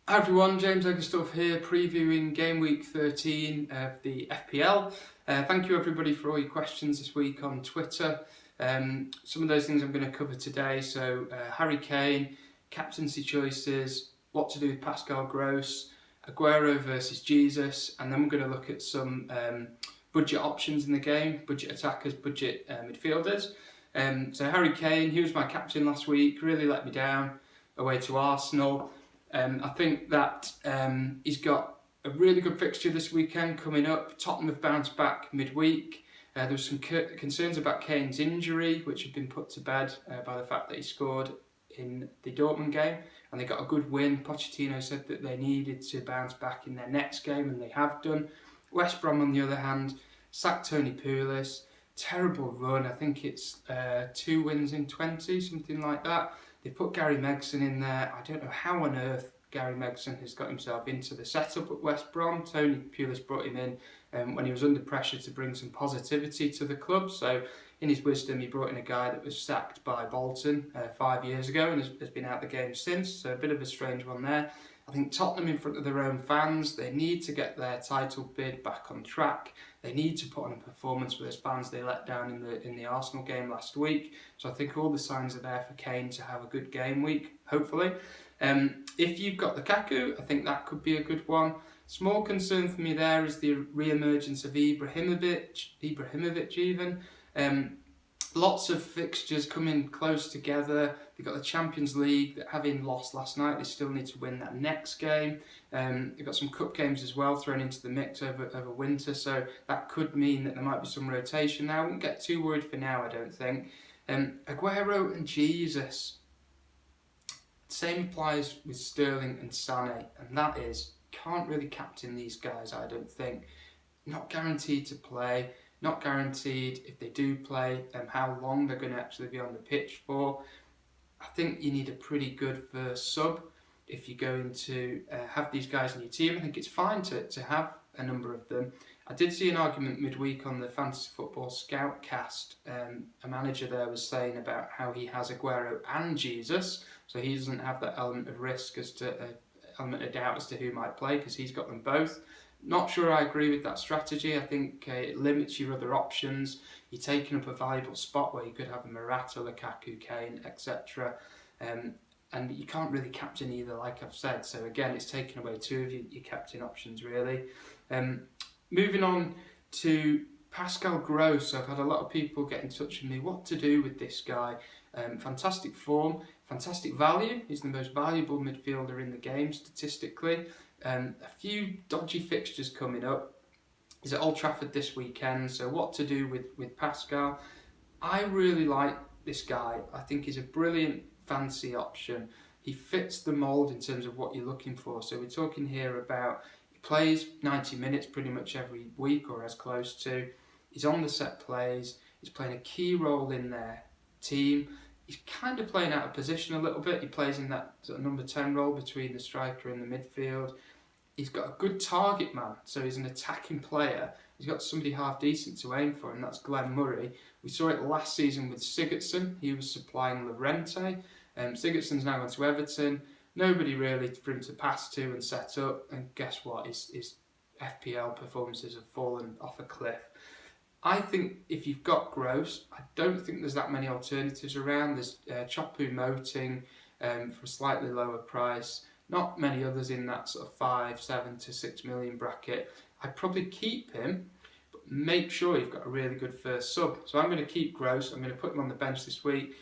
Hi everyone, James Egersdorff here, previewing Gameweek 13 of the FPL. Thank you everybody for all your questions this week on Twitter. Some of those things I'm going to cover today, so Harry Kane, captaincy choices, what to do with Pascal Gross, Aguero versus Jesus, and then we're going to look at some budget options in the game, budget attackers, budget midfielders. So Harry Kane, he was my captain last week, really let me down away to Arsenal. I think that he's got a really good fixture this weekend coming up. Tottenham have bounced back midweek. There was some concerns about Kane's injury, which have been put to bed by the fact that he scored in the Dortmund game, and they got a good win. Pochettino said that they needed to bounce back in their next game, and they have done. West Brom, on the other hand, sacked Tony Pulis. Terrible run. I think it's 2 wins in 20, something like that. They put Gary Megson in there. I don't know how on earth Gary Megson has got himself into the setup at West Brom. Tony Pulis brought him in when he was under pressure to bring some positivity to the club. So in his wisdom, he brought in a guy that was sacked by Bolton 5 years ago and has been out the game since. So a bit of a strange one there. I think Tottenham, in front of their own fans, they need to get their title bid back on track. They need to put on a performance for those fans they let down in the Arsenal game last week. So I think all the signs are there for Kane to have a good game week, hopefully. If you've got Lukaku, I think that could be a good one. Small concern for me there is the re-emergence of Ibrahimovic even. Lots of fixtures coming close together. They've got the Champions League that, having lost last night, they still need to win that next game. They've got some cup games as well thrown into the mix over winter, so that could mean that there might be some rotation now. I wouldn't get too worried for now, I don't think. Aguero and Jesus. Same applies with Sterling and Sané, and that is, can't really captain these guys, I don't think. Not guaranteed to play. Not guaranteed if they do play how long they're going to actually be on the pitch for. I think you need a pretty good first sub if you're going to have these guys in your team. I think it's fine to have a number of them. I did see an argument midweek on the Fantasy Football Scoutcast. A manager there was saying about how he has Aguero and Jesus, so he doesn't have that element of risk element of doubt as to who might play because he's got them both. Not sure I agree with that strategy. I think it limits your other options. You're taking up a valuable spot where you could have a Morata, Lukaku, Kane, etc. And you can't really captain either, like I've said. So again, it's taken away 2 of your captain options, really. Moving on to Pascal Gross. I've had a lot of people get in touch with me. What to do with this guy? Fantastic form, fantastic value. He's the most valuable midfielder in the game statistically. A few dodgy fixtures coming up. He's at Old Trafford this weekend, so what to do with Pascal? I really like this guy. I think he's a brilliant fancy option. He fits the mould in terms of what you're looking for. So we're talking here about he plays 90 minutes pretty much every week or as close to. He's on the set plays. He's playing a key role in their team. He's kind of playing out of position a little bit. He plays in that sort of number 10 role between the striker and the midfield. He's got a good target man, so he's an attacking player. He's got somebody half decent to aim for, and that's Glenn Murray. We saw it last season with Sigurdsson. He was supplying Llorente. Sigurdsson's now gone to Everton. Nobody really for him to pass to and set up. And guess what? His FPL performances have fallen off a cliff. I think if you've got Gross, I don't think there's that many alternatives around. There's Chopu Moting for a slightly lower price. Not many others in that sort of 5, 7 to 6 million bracket. I'd probably keep him, but make sure you've got a really good first sub. So I'm going to keep Gross. I'm going to put him on the bench this week.